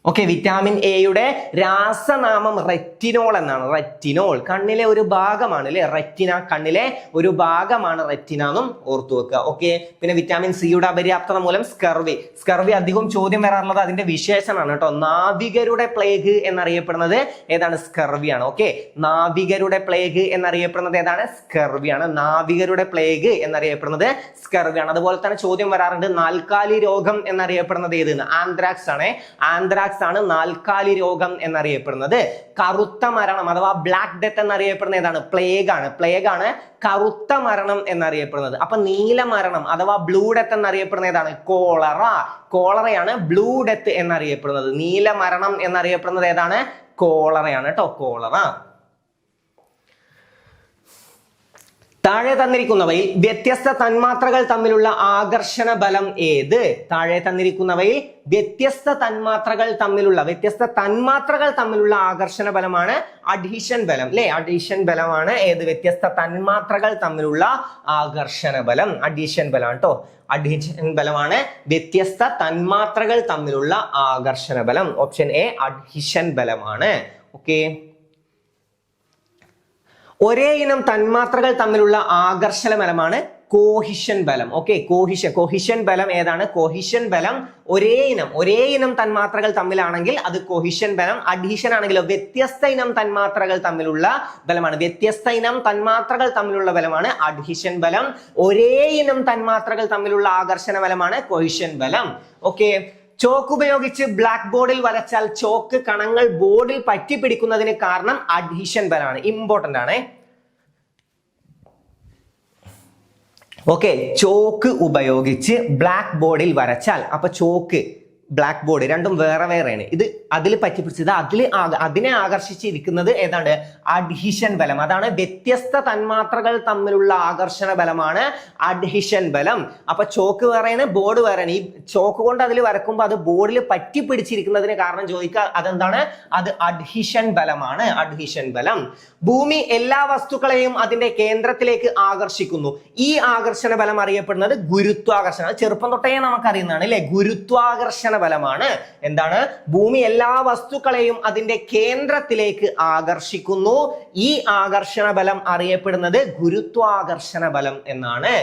ഓക്കെ, വിറ്റാമിൻ എയുടെ രാസനാമം റെറ്റിനോൾ എന്നാണ്. റെറ്റിനോൾ കണ്ണിലെ ഒരു ഭാഗമാണ് അല്ലെ, റെറ്റിന കണ്ണിലെ ഒരു ഭാഗമാണ് റെറ്റിന എന്നും ഓർത്തു വെക്കുക. ഓക്കെ, പിന്നെ വിറ്റാമിൻ സിയുടെ അപര്യാപ്തത മൂലം സ്കർവി. സ്കർവി അധികം ചോദ്യം വരാറുള്ളത് അതിന്റെ വിശേഷണമാണ് കേട്ടോ. നാവികരുടെ പ്ലേഗ് എന്നറിയപ്പെടുന്നത് ഏതാണ്? സ്കർവിയാണ്. ഓക്കെ, നാവികരുടെ പ്ലേഗ് എന്നറിയപ്പെടുന്നത് ഏതാണ്? സ്കർവിയാണ്. നാവികരുടെ പ്ലേഗ് എന്നറിയപ്പെടുന്നത് സ്കർവിയാണ്. അതുപോലെ തന്നെ ചോദ്യം വരാറുണ്ട് നാൽക്കാലി രോഗം എന്നറിയപ്പെടുന്നത് ഏത്? ആന്ത്രാക്സ് ആണ്. ആന്ത്രാക്സ് ആണ് നാൽക്കാലി രോഗം എന്നറിയപ്പെടുന്നത്. കറുത്ത മരണം അഥവാ ബ്ലാക്ക് ഡെത്ത് എന്നറിയപ്പെടുന്ന ഏതാണ്? പ്ലേഗ് ആണ്. പ്ലേഗ് ആണ് കറുത്ത മരണം എന്നറിയപ്പെടുന്നത്. അപ്പൊ നീലമരണം അഥവാ ബ്ലൂ ഡെത്ത് എന്നറിയപ്പെടുന്ന ഏതാണ്? കോളറ. കോളറയാണ് ബ്ലൂ ഡെത്ത് എന്നറിയപ്പെടുന്നത്. നീലമരണം എന്നറിയപ്പെടുന്നത് ഏതാണ്? കോളറയാണ് കേട്ടോ, കോളറ. താഴെ തന്നിരിക്കുന്നവയിൽ വ്യത്യസ്ത തന്മാത്രകൾ തമ്മിലുള്ള ആകർഷണ ബലം ഏത്? താഴെ തന്നിരിക്കുന്നവയിൽ വ്യത്യസ്ത തന്മാത്രകൾ തമ്മിലുള്ള ആകർഷണ ബലമാണ് അഡ്ഹീഷൻ ബലം അല്ലെ. അഡ്ഹീഷൻ ബലമാണ് ഏത്? വ്യത്യസ്ത തന്മാത്രകൾ തമ്മിലുള്ള ആകർഷണ ബലം അഡ്ഹീഷൻ ബലം കേട്ടോ. അഡ്ഹീഷൻ ബലമാണ് വ്യത്യസ്ത തന്മാത്രകൾ തമ്മിലുള്ള ആകർഷണ ബലം. ഓപ്ഷൻ എ അഡ്ഹീഷൻ ബലമാണ്. ഓക്കെ, ഒരേ ഇനം തന്മാത്രകൾ തമ്മിലുള്ള ആകർഷണ ബലമാണ് കോഹിഷൻ ബലം. ഓക്കെ, കോഹിഷൻ ബലം ഏതാണ്? കോഹിഷൻ ബലം ഒരേ ഇനം തന്മാത്രകൾ തമ്മിലാണെങ്കിൽ അത് കോഹിഷൻ ബലം. അഡ്ഹീഷൻ ആണെങ്കിലോ വ്യത്യസ്ത ഇനം തന്മാത്രകൾ തമ്മിലുള്ള ബലമാണ്. വ്യത്യസ്ത ഇനം തന്മാത്രകൾ തമ്മിലുള്ള ബലമാണ് അഡ്ഹീഷൻ ബലം. ഒരേ ഇനം തന്മാത്രകൾ തമ്മിലുള്ള ആകർഷണ ബലമാണ് കോഹിഷൻ ബലം. ഓക്കെ, ചോക്ക് ഉപയോഗിച്ച് ബ്ലാക്ക് ബോർഡിൽ വരച്ചാൽ ചോക്ക് കണങ്ങൾ ബോർഡിൽ പറ്റിപ്പിടിക്കുന്നതിന് കാരണം അഡ്ഹീഷൻ ബലമാണ്. ഇമ്പോർട്ടന്റ് ആണ്. ഓക്കെ, ചോക്ക് ഉപയോഗിച്ച് ബ്ലാക്ക് ബോർഡിൽ വരച്ചാൽ, അപ്പൊ ചോക്ക് ബ്ലാക്ക് ബോർഡ് രണ്ടും വേറെ വേറെയാണ്. ഇത് അതിൽ പറ്റിപ്പിടിച്ചത് അതിനെ ആകർഷിച്ചിരിക്കുന്നത് ഏതാണ്? അഡ്ഹീഷൻ ബലം. അതാണ് വ്യത്യസ്ത തന്മാത്രകൾ തമ്മിലുള്ള ആകർഷണ ബലമാണ് അഡ്ഹീഷൻ ബലം. അപ്പൊ ചോക്ക് വേറെയാണ്, ബോർഡ് വേറെയാണ്. ഈ ചോക്ക് കൊണ്ട് അതിൽ വരക്കുമ്പോൾ അത് ബോർഡിൽ പറ്റിപ്പിടിച്ചിരിക്കുന്നതിന് കാരണം ചോദിക്കുക അതെന്താണ്? അത് അഡ്ഹീഷൻ ബലമാണ്. അഡ്ഹീഷൻ ബലം. ഭൂമി എല്ലാ വസ്തുക്കളെയും അതിന്റെ കേന്ദ്രത്തിലേക്ക് ആകർഷിക്കുന്നു. ഈ ആകർഷണ ബലം അറിയപ്പെടുന്നത് ഗുരുത്വാകർഷണം. ചെറുപ്പം തൊട്ടേ നമുക്കറിയുന്നതാണ് അല്ലെ, ഗുരുത്വാകർഷണ ബലമാണ്. എന്താണ്? ഭൂമി എല്ലാ വസ്തുക്കളെയും അതിന്റെ കേന്ദ്രത്തിലേക്ക് ആകർഷിക്കുന്നു. ഈ ആകർഷണ ബലം അറിയപ്പെടുന്നത് ഗുരുത്വാകർഷണ ബലം എന്നാണ്.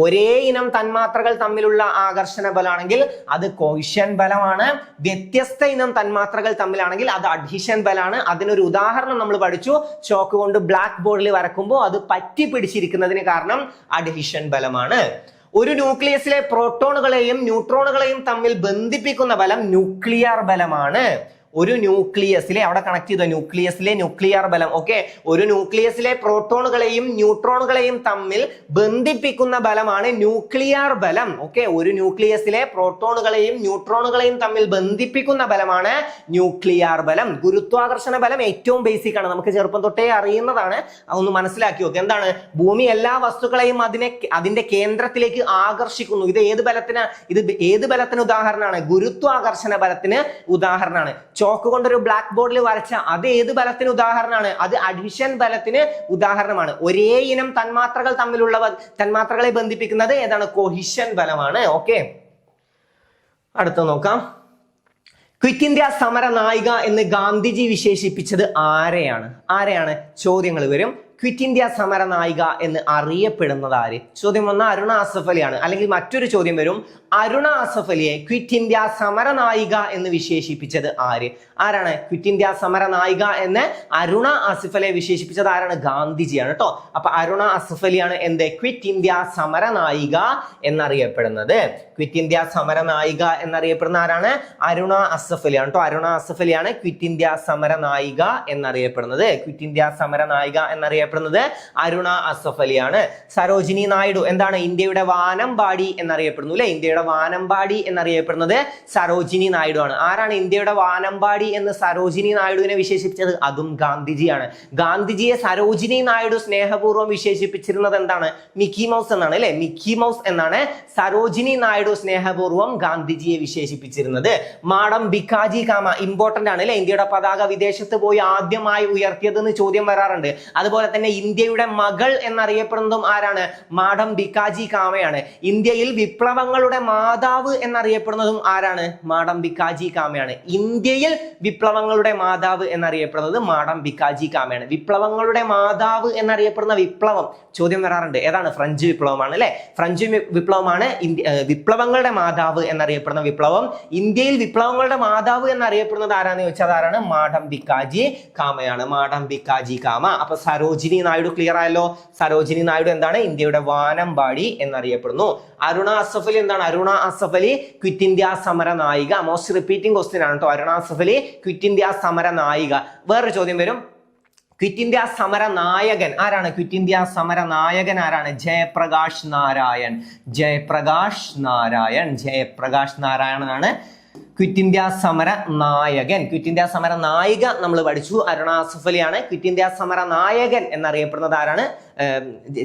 ഒരേ ഇനം തന്മാത്രകൾ തമ്മിലുള്ള ആകർഷണ ബലമാണെങ്കിൽ അത് കോഹിഷൻ ബലമാണ്. വ്യത്യസ്ത ഇനം തന്മാത്രകൾ തമ്മിലാണെങ്കിൽ അത് അഡ്ഹീഷൻ ബലമാണ്. അതിനൊരു ഉദാഹരണം നമ്മൾ പഠിച്ചു. ചോക്ക് കൊണ്ട് ബ്ലാക്ക് ബോർഡിൽ വരക്കുമ്പോൾ അത് പറ്റി പിടിച്ചിരിക്കുന്നതിന് കാരണം അഡ്ഹീഷൻ ബലമാണ്. ഒരു ന്യൂക്ലിയസിലെ പ്രോട്ടോണുകളെയും ന്യൂട്രോണുകളെയും തമ്മിൽ ബന്ധിപ്പിക്കുന്ന ബലം ന്യൂക്ലിയർ ബലമാണ്. ഒരു ന്യൂക്ലിയസിലെ അവിടെ കണക്ട് ചെയ്ത ന്യൂക്ലിയസിലെ ന്യൂക്ലിയർ ബലം. ഓക്കെ, ഒരു ന്യൂക്ലിയസിലെ പ്രോട്ടോണുകളെയും ന്യൂട്രോണുകളെയും തമ്മിൽ ബന്ധിപ്പിക്കുന്ന ബലമാണ് ന്യൂക്ലിയർ ബലം. ഓക്കെ, ഒരു ന്യൂക്ലിയസിലെ പ്രോട്ടോണുകളെയും ന്യൂട്രോണുകളെയും തമ്മിൽ ബന്ധിപ്പിക്കുന്ന ബലമാണ് ന്യൂക്ലിയർ ബലം. ഗുരുത്വാകർഷണ ബലം ഏറ്റവും ബേസിക് ആണ്, നമുക്ക് ചെറുപ്പം തൊട്ടേ അറിയുന്നതാണ്. അതൊന്ന് മനസ്സിലാക്കി നോക്കുക. എന്താണ്? ഭൂമി എല്ലാ വസ്തുക്കളെയും അതിന്റെ കേന്ദ്രത്തിലേക്ക് ആകർഷിക്കുന്നു. ഇത് ഏത് ബലത്തിന് ഉദാഹരണമാണ്? ഗുരുത്വാകർഷണ ബലത്തിന് ഉദാഹരണമാണ്. ചോക്ക് കൊണ്ടൊരു ബ്ലാക്ക് ബോർഡിൽ വരച്ച അത് ഏത് ബലത്തിന് ഉദാഹരണമാണ്? അത് അഡ്ഹീഷൻ ബലത്തിന് ഉദാഹരണമാണ്. ഒരേ ഇനം തന്മാത്രകളെ ബന്ധിപ്പിക്കുന്നത് ഏതാണ്? കോഹിഷൻ ബലമാണ്. ഓക്കെ, അടുത്ത നോക്കാം. ക്വിറ്റ് ഇന്ത്യ സമര നായിക എന്ന് ഗാന്ധിജി വിശേഷിപ്പിച്ചത് ആരെയാണ്? ചോദ്യങ്ങൾ വരും. ക്വിറ്റ് ഇന്ത്യ സമര നായിക എന്ന് അറിയപ്പെടുന്നത് ആര്? ചോദ്യം വന്ന അരുണ അസഫ് അലിയാണ്. അല്ലെങ്കിൽ മറ്റൊരു ചോദ്യം വരും, അരുണ അസഫ് അലിയെ ക്വിറ്റ് ഇന്ത്യ സമര നായിക എന്ന് വിശേഷിപ്പിച്ചത് ആര്? ആരാണ് ക്വിറ്റ് ഇന്ത്യ സമര നായിക എന്ന് അരുണ അസഫ് അലിയെ വിശേഷിപ്പിച്ചത്? ആരാണ്? ഗാന്ധിജിയാണ് കേട്ടോ. അപ്പൊ അരുണ അസഫ് അലിയാണ് എന്ത്? ക്വിറ്റ് ഇന്ത്യ സമര നായിക എന്നറിയപ്പെടുന്നത്. ക്വിറ്റ് ഇന്ത്യ സമര നായിക എന്നറിയപ്പെടുന്ന ആരാണ്? അരുണ അസഫ് അലിയാണ് കേട്ടോ. അരുണ അസഫ് അലിയാണ് ക്വിറ്റ് ഇന്ത്യ സമര നായിക എന്നറിയപ്പെടുന്നത്. ക്വിറ്റ് ഇന്ത്യ സമര നായിക എന്നറിയപ്പെടുന്നത് അരുണ അസഫ് അലിയാണ്. സരോജിനി നായിഡു എന്താണ്? ഇന്ത്യയുടെ വാനമ്പാടി എന്നറിയപ്പെടുന്നു അല്ലെ. ഇന്ത്യയുടെ വാനമ്പാടി എന്നറിയപ്പെടുന്നത് സരോജിനി നായിഡു ആണ്. ആരാണ് ഇന്ത്യയുടെ വാനമ്പാടി എന്ന് സരോജിനി നായിഡുവിനെ വിശേഷിപ്പിച്ചത്? അതും ഗാന്ധിജിയാണ്. ഗാന്ധിജിയെ സരോജിനി നായിഡു സ്നേഹപൂർവ്വം വിശേഷിപ്പിച്ചിരുന്നത് എന്താണ്? മിക്കി മൗസ് എന്നാണ് അല്ലെ. മിക്കി മൗസ് എന്നാണ് സരോജിനി നായിഡു സ്നേഹപൂർവ്വം ഗാന്ധിജിയെ വിശേഷിപ്പിച്ചിരുന്നത്. മാഡം ഭിക്കാജി കാമ ഇമ്പോർട്ടന്റ് ആണ് അല്ലെ. ഇന്ത്യയുടെ പതാക വിദേശത്ത് പോയി ആദ്യമായി ഉയർത്തിയതെന്ന് ചോദ്യം വരാറുണ്ട്. അതുപോലെ തന്നെ ഇന്ത്യയുടെ മകൾ എന്നറിയപ്പെടുന്നതും ആരാണ്? മാഡം ഭിക്കാജി കാമയാണ്. ഇന്ത്യയിൽ വിപ്ലവങ്ങളുടെ മാതാവ് എന്നറിയപ്പെടുന്നതും ആരാണ്? മാഡം ഭിക്കാജി കാമയാണ്. ഇന്ത്യയിൽ വിപ്ലവങ്ങളുടെ മാതാവ് എന്നറിയപ്പെടുന്നത് മാഡം ഭിക്കാജി കാമയാണ്. വിപ്ലവങ്ങളുടെ മാതാവ് എന്നറിയപ്പെടുന്ന വിപ്ലവം ചോദ്യം വരാറുണ്ട്. ഏതാണ്? ഫ്രഞ്ച് വിപ്ലവമാണ് അല്ലെ. ഫ്രഞ്ച് വിപ്ലവമാണ് വിപ്ലവങ്ങളുടെ മാതാവ് എന്നറിയപ്പെടുന്ന വിപ്ലവം. ഇന്ത്യയിൽ വിപ്ലവങ്ങളുടെ മാതാവ് എന്നറിയപ്പെടുന്നത് ആരാന്ന് ചോദിച്ചാൽ ആരാണ്? മാഡം ഭിക്കാജി കാമയാണ്. മാഡം ഭിക്കാജി കാമ. അപ്പൊ സരോജിനി നായിഡു ക്ലിയർ ആയല്ലോ. സരോജിനി നായിഡു എന്താണ്? ഇന്ത്യയുടെ വാനമ്പാടി എന്നറിയപ്പെടുന്നു. അരുണ അസഫ് അലി എന്താണ്? അരുണ അസഫ് അലി ക്വിറ്റ് ഇന്ത്യ സമര നായിക. മോസ്റ്റ് റിപ്പീറ്റിംഗ് ക്വസ്റ്റ്യൻ ആണ് കേട്ടോ. അരുണ അസഫ് അലി ക്വിറ്റ് ഇന്ത്യ സമര നായിക. വേറൊരു ചോദ്യം വരും, ക്വിറ്റ് ഇന്ത്യ സമര നായകൻ ആരാണ്? ക്വിറ്റ് ഇന്ത്യ സമര നായകൻ ആരാണ്? ജയപ്രകാശ് നാരായൺ. ജയപ്രകാശ് നാരായൺ. ജയപ്രകാശ് നാരായണനാണ് ക്വിറ്റ് ഇന്ത്യ സമര നായകൻ. ക്വിറ്റ് ഇന്ത്യ സമര നായിക നമ്മൾ പഠിച്ചു, അരുണ അസഫ് അലിയാണ്. ക്വിറ്റ് ഇന്ത്യ സമര നായകൻ എന്നറിയപ്പെടുന്നത് ആരാണ്?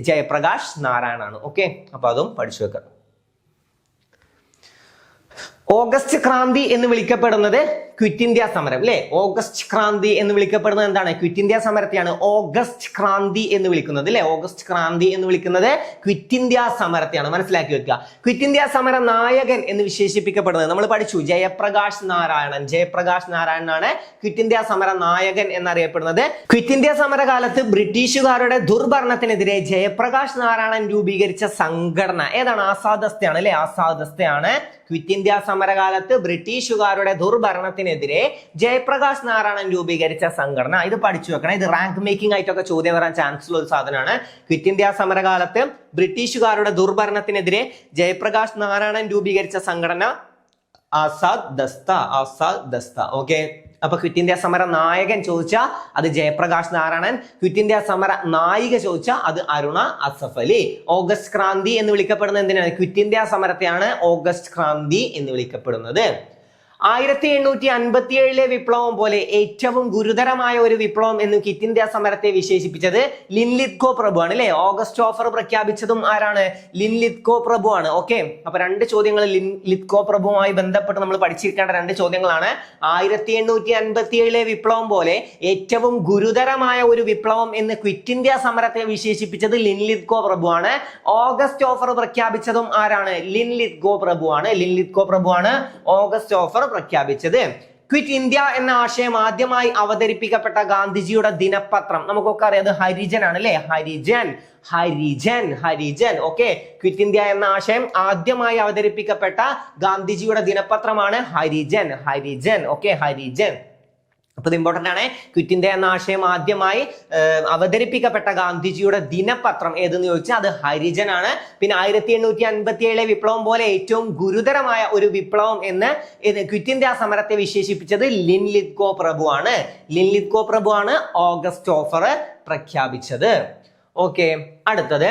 ജയപ്രകാശ് നാരായണാണ്. ഓക്കെ, അപ്പൊ അതും പഠിച്ചു വെക്കാം. ഓഗസ്റ്റ് ക്രാന്തി എന്ന് വിളിക്കപ്പെടുന്നത് ക്വിറ്റ് ഇന്ത്യ സമരം അല്ലെ. ഓഗസ്റ്റ് ക്രാന്തി എന്ന് വിളിക്കപ്പെടുന്നത് എന്താണ്? ക്വിറ്റ് ഇന്ത്യ സമരത്തെയാണ് ഓഗസ്റ്റ് ക്രാന്തി എന്ന് വിളിക്കുന്നത് അല്ലെ. ഓഗസ്റ്റ് ക്രാന്തി എന്ന് വിളിക്കുന്നത് ക്വിറ്റ് ഇന്ത്യ സമരത്തെയാണ്. മനസ്സിലാക്കി വെക്കുക. ക്വിറ്റ് ഇന്ത്യ സമര നായകൻ എന്ന് വിശേഷിപ്പിക്കപ്പെടുന്നത് നമ്മൾ പഠിച്ചു, ജയപ്രകാശ് നാരായണൻ. ജയപ്രകാശ് നാരായണനാണ് ക്വിറ്റ് ഇന്ത്യ സമര നായകൻ എന്നറിയപ്പെടുന്നത്. ക്വിറ്റ് ഇന്ത്യ സമരകാലത്ത് ബ്രിട്ടീഷുകാരുടെ ദുർഭരണത്തിനെതിരെ ജയപ്രകാശ് നാരായണൻ രൂപീകരിച്ച സംഘടന ഏതാണ്? ആസാദസ്തയാണ് അല്ലെ. ആസാദസ്തയാണ് ക്വിറ്റ് ഇന്ത്യ സമരകാലത്ത് ബ്രിട്ടീഷുകാരുടെ ദുർഭരണത്തിനെതിരെ ജയപ്രകാശ് നാരായണൻ രൂപീകരിച്ച സംഘടന. ഇത് പഠിച്ചു വെക്കണം. ഇത് റാങ്ക് മേക്കിംഗ് ആയിട്ടൊക്കെ ചോദ്യം വരാൻ ചാൻസ് ഉള്ള ഒരു സാധനമാണ്. ക്വിറ്റ് ഇന്ത്യ സമരകാലത്ത് ബ്രിട്ടീഷുകാരുടെ ദുർഭരണത്തിനെതിരെ ജയപ്രകാശ് നാരായണൻ രൂപീകരിച്ച സംഘടന ആസാദ് ദസ്ത. ആസാദ് ദസ്ത. ഓക്കെ, അപ്പൊ ക്വിറ്റ് ഇന്ത്യ സമര നായകൻ ചോദിച്ചാൽ അത് ജയപ്രകാശ് നാരായണൻ. ക്വിറ്റ് ഇന്ത്യ സമര നായിക ചോദിച്ചാൽ അത് അരുണ അസഫ് അലി. ഓഗസ്റ്റ് ക്രാന്തി എന്ന് വിളിക്കപ്പെടുന്നത് എന്തിനാണ്? ക്വിറ്റ് ഇന്ത്യ സമരത്തെയാണ് ഓഗസ്റ്റ് ക്രാന്തി എന്ന് വിളിക്കപ്പെടുന്നത്. 1857 വിപ്ലവം പോലെ ഏറ്റവും ഗുരുതരമായ ഒരു വിപ്ലവം എന്ന് ക്വിറ്റ് ഇന്ത്യ സമരത്തെ വിശേഷിപ്പിച്ചത് ലിൻലിത്ഗോ പ്രഭു ആണ് അല്ലെ. ഓഗസ്റ്റ് ഓഫർ പ്രഖ്യാപിച്ചതും ആരാണ്? ലിൻലിത്ഗോ പ്രഭു ആണ്. ഓക്കെ, അപ്പൊ രണ്ട് ചോദ്യങ്ങൾ ലിൻലിത്ഗോ പ്രഭുവുമായി ബന്ധപ്പെട്ട് നമ്മൾ പഠിച്ചിരിക്കേണ്ട രണ്ട് ചോദ്യങ്ങളാണ്. 1857 വിപ്ലവം പോലെ ഏറ്റവും ഗുരുതരമായ ഒരു വിപ്ലവം എന്ന് ക്വിറ്റ് ഇന്ത്യ സമരത്തെ വിശേഷിപ്പിച്ചത് ലിൻലിത്ഗോ പ്രഭു ആണ്. ഓഗസ്റ്റ് ഓഫർ പ്രഖ്യാപിച്ചതും ആരാണ്? ലിൻലിത്ഗോ പ്രഭു ആണ്. ലിൻലിത്ഗോ പ്രഭു ആണ് ഓഗസ്റ്റ് ഓഫർ പ്രഖ്യാപിച്ചത്. ക്വിറ്റ് ഇന്ത്യ എന്ന ആശയം ആദ്യമായി അവതരിപ്പിക്കപ്പെട്ട ഗാന്ധിജിയുടെ ദിനപത്രം നമുക്കൊക്കെ അറിയാം, അത് ഹരിജൻ ആണ് അല്ലെ. Harijan. Harijan. Harijan. Okay, quit India എന്ന ആശയം ആദ്യമായി അവതരിപ്പിക്കപ്പെട്ട ഗാന്ധിജിയുടെ ദിനപത്രമാണ് ഹരിജൻ. ഹരിജൻ. ഓക്കെ, ഹരിജൻ. അപ്പൊ ഇത് ഇമ്പോർട്ടന്റ് ആണ്. ക്വിറ്റ് ഇന്ത്യ എന്ന ആശയം ആദ്യമായി അവതരിപ്പിക്കപ്പെട്ട ഗാന്ധിജിയുടെ ദിനപത്രം ഏതെന്ന് ചോദിച്ചാൽ അത് ഹരിജൻ ആണ്. പിന്നെ 1857 വിപ്ലവം പോലെ ഏറ്റവും ഗുരുതരമായ ഒരു വിപ്ലവം എന്ന് ക്വിറ്റ് ഇന്ത്യ സമരത്തെ വിശേഷിപ്പിച്ചത് ലിൻലിത്ഗോ പ്രഭു ആണ്. ലിൻലിത്ഗോ പ്രഭു ആണ് ഓഗസ്റ്റ് ഓഫർ പ്രഖ്യാപിച്ചത്. ഓക്കെ, അടുത്തത്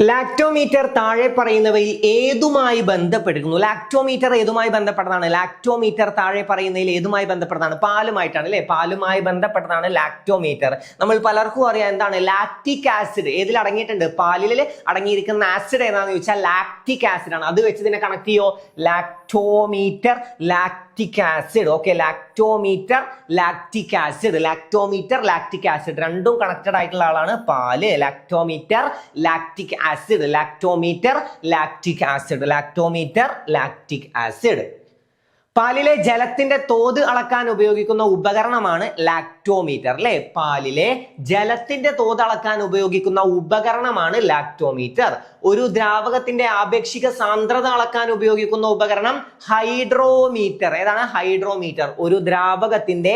ലാക്ടോമീറ്റർ താഴെ പറയുന്നവയിൽ ഏതുമായി ബന്ധപ്പെട്ടിരിക്കുന്നു? ലാക്ടോമീറ്റർ ഏതുമായി ബന്ധപ്പെട്ടതാണ്? ലാക്ടോമീറ്റർ താഴെ പറയുന്നതിൽ ഏതുമായി ബന്ധപ്പെട്ടതാണ്? പാലുമായിട്ടാണ് അല്ലെ. പാലുമായി ബന്ധപ്പെട്ടതാണ് ലാക്ടോമീറ്റർ. നമ്മൾ പലർക്കും അറിയാം എന്താണ് ലാക്റ്റിക് ആസിഡ്. ഏതിൽ അടങ്ങിയിട്ടുണ്ട്? പാലിൽ അടങ്ങിയിരിക്കുന്ന ആസിഡ് ഏതാണെന്ന് ചോദിച്ചാൽ ലാക്റ്റിക് ആസിഡ് ആണ്. അത് വെച്ച് ഇതിനെ കണക്ട് ചെയ്യോ? Lactometer, lactic acid. Okay, lactometer, lactic acid. Lactometer, lactic acid രണ്ടും കണക്റ്റഡ് ആയിട്ടുള്ള ആളാണ് പാല്. Lactometer, lactic acid. Lactometer, lactic acid. Lactometer, lactic acid. പാലിലെ ജലത്തിന്റെ തോത് അളക്കാൻ ഉപയോഗിക്കുന്ന ഉപകരണമാണ് ലാക്ടോമീറ്റർ. ലാക്ടോമീറ്റർ അല്ലെ, പാലിലെ ജലത്തിന്റെ തോത് അളക്കാൻ ഉപയോഗിക്കുന്ന ഉപകരണമാണ് ലാക്ടോമീറ്റർ. ഒരു ദ്രാവകത്തിന്റെ ആപേക്ഷിക സാന്ദ്രത അളക്കാൻ ഉപയോഗിക്കുന്ന ഉപകരണം ഹൈഡ്രോമീറ്റർ. ഏതാണ് ഹൈഡ്രോമീറ്റർ? ഒരു ദ്രാവകത്തിന്റെ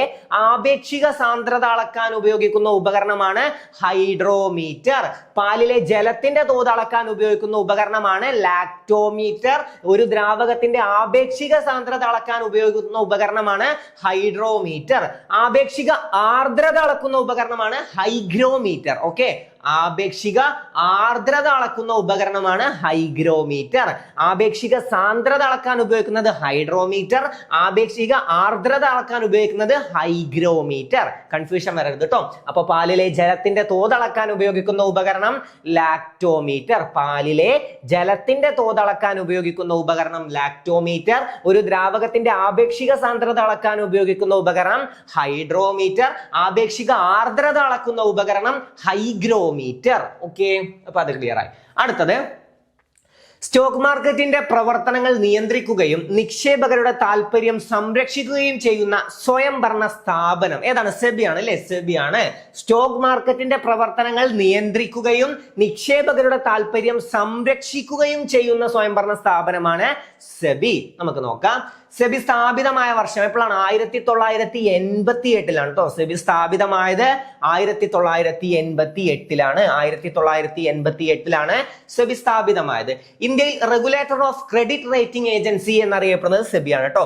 ആപേക്ഷിക സാന്ദ്രത അളക്കാൻ ഉപയോഗിക്കുന്ന ഉപകരണമാണ് ഹൈഡ്രോമീറ്റർ. പാലിലെ ജലത്തിന്റെ തോത് അളക്കാൻ ഉപയോഗിക്കുന്ന ഉപകരണമാണ് ലാക്ടോമീറ്റർ. ഒരു ദ്രാവകത്തിന്റെ ആപേക്ഷിക സാന്ദ്രത അളക്കാൻ ഉപയോഗിക്കുന്ന ഉപകരണമാണ് ഹൈഡ്രോമീറ്റർ. ആപേക്ഷിക ആർദ്രത അളക്കുന്ന ഉപകരണമാണ് ഹൈഗ്രോമീറ്റർ. ഓക്കെ, ആപേക്ഷിക ആർദ്രത അളക്കുന്ന ഉപകരണമാണ് ഹൈഗ്രോമീറ്റർ. ആപേക്ഷിക സാന്ദ്രത അളക്കാൻ ഉപയോഗിക്കുന്നത് ഹൈഡ്രോമീറ്റർ, ആപേക്ഷിക ആർദ്രത അളക്കാൻ ഉപയോഗിക്കുന്നത് ഹൈഗ്രോമീറ്റർ. കൺഫ്യൂഷൻ വരരുത് കേട്ടോ. അപ്പൊ പാലിലെ ജലത്തിന്റെ തോത് അളക്കാൻ ഉപയോഗിക്കുന്ന ഉപകരണം ലാക്ടോമീറ്റർ. പാലിലെ ജലത്തിന്റെ തോത് അളക്കാൻ ഉപയോഗിക്കുന്ന ഉപകരണം ലാക്ടോമീറ്റർ. ഒരു ദ്രാവകത്തിന്റെ ആപേക്ഷിക സാന്ദ്രത അളക്കാൻ ഉപയോഗിക്കുന്ന ഉപകരണം ഹൈഡ്രോമീറ്റർ. ആപേക്ഷിക ആർദ്രത അളക്കുന്ന ഉപകരണം ഹൈഗ്രോമീറ്റർ. ഓക്കെ, അപ്പൊ അത് ക്ലിയർ ആയി. അടുത്തത്, സ്റ്റോക്ക് മാർക്കറ്റിന്റെ പ്രവർത്തനങ്ങൾ നിയന്ത്രിക്കുകയും നിക്ഷേപകരുടെ താല്പര്യം സംരക്ഷിക്കുകയും ചെയ്യുന്ന സ്വയംഭരണ സ്ഥാപനം ഏതാണ്? സെബി ആണ് അല്ലെ, സെബി ആണ്. സ്റ്റോക്ക് മാർക്കറ്റിന്റെ പ്രവർത്തനങ്ങൾ നിയന്ത്രിക്കുകയും നിക്ഷേപകരുടെ താല്പര്യം സംരക്ഷിക്കുകയും ചെയ്യുന്ന സ്വയംഭരണ സ്ഥാപനമാണ് സെബി. നമുക്ക് നോക്കാം. സെബി സ്ഥാപിതമായ വർഷം എപ്പോഴാണ്? 1988 കേട്ടോ. സെബി സ്ഥാപിതമായത് 1988 1988 സെബി സ്ഥാപിതമായത്. ഇന്ത്യയിൽ regulator of credit rating agency എന്നറിയപ്പെടുന്നത് സെബിയാണ് കേട്ടോ.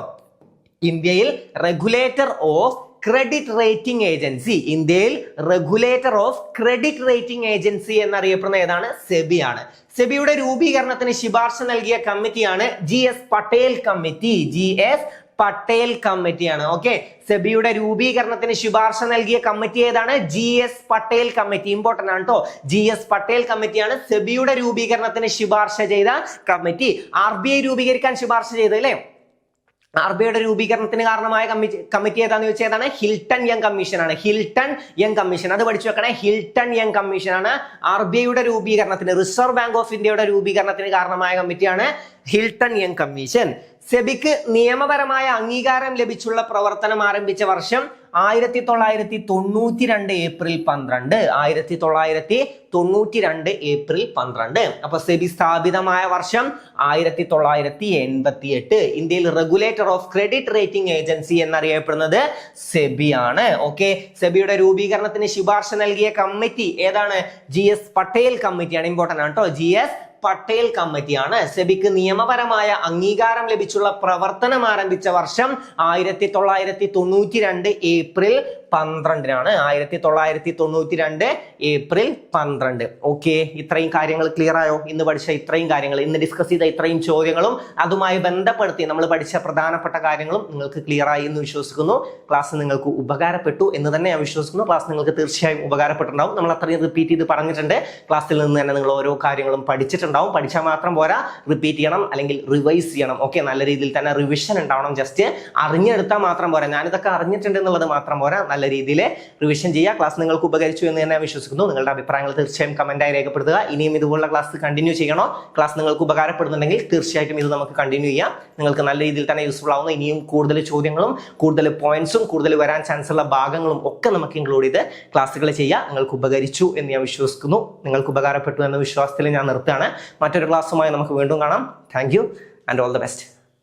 ഇന്ത്യയിൽ regulator of credit rating agency, ഇന്ത്യയിൽ regulator of credit rating agency എന്നറിയപ്പെടുന്ന ഏതാണ്? സെബിയാണ്. സെബിയുടെ രൂപീകരണത്തിന് ശുപാർശ നൽകിയ കമ്മിറ്റിയാണ് GS Patel committee. GS Patel കമ്മിറ്റിയാണ്. ഓക്കെ, സെബിയുടെ രൂപീകരണത്തിന് ശുപാർശ നൽകിയ കമ്മിറ്റി ഏതാണ്? GS Patel committee. ഇമ്പോർട്ടന്റ് ആണ് കേട്ടോ. GS പട്ടേൽ കമ്മിറ്റിയാണ് സെബിയുടെ രൂപീകരണത്തിന് ശുപാർശ ചെയ്ത കമ്മിറ്റി. RBI രൂപീകരിക്കാൻ ശുപാർശ ചെയ്തത് അല്ലേ? RBIയുടെ രൂപീകരണത്തിന് കാരണമായ കമ്മിറ്റി ഏതാന്ന് ചോദിച്ചാൽ ഏതാണ്? ഹിൽട്ടൺ യങ് കമ്മീഷൻ ആണ്. ഹിൽട്ടൺ യങ് കമ്മീഷൻ, അത് പഠിച്ചു വെക്കണേ. ഹിൽട്ടൺ യങ് കമ്മീഷൻ ആണ് RBIയുടെ രൂപീകരണത്തിന്, റിസർവ് ബാങ്ക് ഓഫ് ഇന്ത്യയുടെ രൂപീകരണത്തിന് കാരണമായ കമ്മിറ്റിയാണ് ഹിൽട്ടൺ യങ് കമ്മീഷൻ. സെബിക്ക് നിയമപരമായ അംഗീകാരം ലഭിച്ചുള്ള പ്രവർത്തനം ആരംഭിച്ച വർഷം 1992 ഏപ്രിൽ 12. 1992 ഏപ്രിൽ 12. അപ്പൊ സെബി സ്ഥാപിതമായ വർഷം 1988. ഇന്ത്യയിൽ regulator of credit rating agency എന്നറിയപ്പെടുന്നത് സെബി ആണ്. ഓക്കെ, സെബിയുടെ രൂപീകരണത്തിന് ശുപാർശ നൽകിയ കമ്മിറ്റി ഏതാണ്? GS പട്ടേൽ കമ്മിറ്റിയാണ്. ഇമ്പോർട്ടന്റ് ആണ് കേട്ടോ. GS പട്ടേൽ കമ്മിറ്റിയാണ്. സെബിക്ക് നിയമപരമായ അംഗീകാരം ലഭിച്ചുള്ള പ്രവർത്തനം ആരംഭിച്ച വർഷം 1992 ഏപ്രിൽ 12 1992 ഏപ്രിൽ 12. ഓക്കെ, ഇത്രയും കാര്യങ്ങൾ ക്ലിയർ ആയോ? ഇന്ന് പഠിച്ച ഇത്രയും കാര്യങ്ങൾ, ഇന്ന് ഡിസ്കസ് ചെയ്ത ഇത്രയും ചോദ്യങ്ങളും അതുമായി ബന്ധപ്പെടുത്തി നമ്മൾ പഠിച്ച പ്രധാനപ്പെട്ട കാര്യങ്ങളും നിങ്ങൾക്ക് ക്ലിയർ ആയി എന്ന് വിശ്വസിക്കുന്നു. ക്ലാസ് നിങ്ങൾക്ക് ഉപകാരപ്പെട്ടു എന്ന് തന്നെ ഞാൻ വിശ്വസിക്കുന്നു. ക്ലാസ് നിങ്ങൾക്ക് തീർച്ചയായും ഉപകാരപ്പെട്ടിട്ടുണ്ടാവും. നമ്മൾ അത്രയും റിപ്പീറ്റ് ചെയ്ത് പറഞ്ഞിട്ടുണ്ട്. ക്ലാസ്സിൽ നിന്ന് തന്നെ നിങ്ങൾ ഓരോ കാര്യങ്ങളും പഠിച്ചിട്ടുണ്ടാവും. പഠിച്ചാൽ മാത്രം പോരാ, റിപ്പീറ്റ് ചെയ്യണം അല്ലെങ്കിൽ റിവൈസ് ചെയ്യണം. ഓക്കെ, നല്ല രീതിയിൽ തന്നെ റിവിഷൻ ഉണ്ടാവണം. ജസ്റ്റ് അറിഞ്ഞെടുത്താൽ മാത്രം പോരാ, ഞാനിതൊക്കെ അറിഞ്ഞിട്ടുണ്ട് എന്നുള്ളത് മാത്രം പോരാ, നല്ല രീതിയിൽ റിവിഷൻ ചെയ്യുക. ക്ലാസ് നിങ്ങൾക്ക് ഉപകരിച്ചു എന്ന് തന്നെ വിശ്വസിക്കുന്നു. നിങ്ങളുടെ അഭിപ്രായങ്ങൾ തീർച്ചയായും കമന്റായി രേഖപ്പെടുത്തുക. ഇനിയും ഇതുപോലുള്ള ക്ലാസ് കണ്ടിന്യൂ ചെയ്യണോ? ക്ലാസ് നിങ്ങൾക്ക് ഉപകാരപ്പെടുന്നുണ്ടെങ്കിൽ തീർച്ചയായിട്ടും ഇത് നമുക്ക് കണ്ടിന്യൂ ചെയ്യാം. നിങ്ങൾക്ക് നല്ല രീതിയിൽ തന്നെ യൂസ്ഫുൾ ആവുന്ന ഇനിയും കൂടുതൽ ചോദ്യങ്ങളും കൂടുതൽ പോയിന്റ്സും കൂടുതൽ വരാൻ ചാൻസ് ഉള്ള ഭാഗങ്ങളും ഒക്കെ നമുക്ക് ഇൻക്ലൂഡ് ചെയ്ത് ക്ലാസ്സുകൾ ചെയ്യാം. നിങ്ങൾക്ക് ഉപകരിച്ചു എന്ന് ഞാൻ വിശ്വസിക്കുന്നു. നിങ്ങൾക്ക് ഉപകാരപ്പെട്ടു എന്ന വിശ്വാസത്തിൽ ഞാൻ നിർത്തുകയാണ്. മറ്റൊരു ക്ലാസ്സുമായി നമുക്ക് വീണ്ടും കാണാം. Thank you and all the best.